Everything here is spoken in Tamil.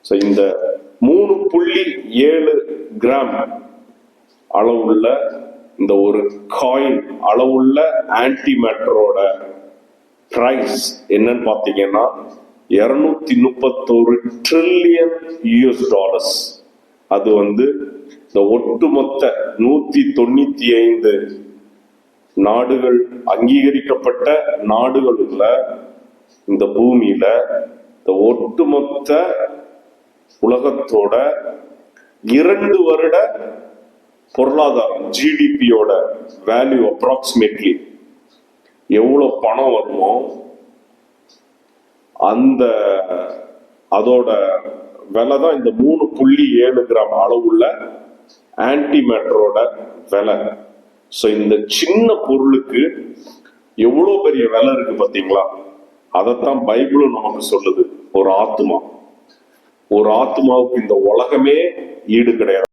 ஸோ இந்த 3.7 கிராம் அளவுள்ள இந்த ஒரு காயின் அளவுள்ள ஆன்டி மேட்டரோட பிரைஸ் என்னன்னு பாத்தீங்கன்னா $231 trillion. அது இந்த ஒட்டுமொத்த 195 நாடுகள், அங்கீகரிக்கப்பட்ட நாடுகள் உள்ள இந்த பூமியில இந்த ஒட்டுமொத்த உலகத்தோட 2 வருட பொருளாதாரம் ஜிடிபியோட வேல்யூ அப்ராக்சிமேட்லி எவ்வளவு பணம் வருமோ அதோட விலை தான் இந்த 3.7 கிராம் அளவுள்ள ஆன்டி மேட்டரோட விலை. ஸோ இந்த சின்ன பொருளுக்கு எவ்வளவு பெரிய விலை இருக்கு பாத்தீங்களா? அதைத்தான் பைபிளும் நமக்கு சொல்லுது. ஒரு ஆத்மாவுக்கு இந்த உலகமே ஈடு கிடையாது.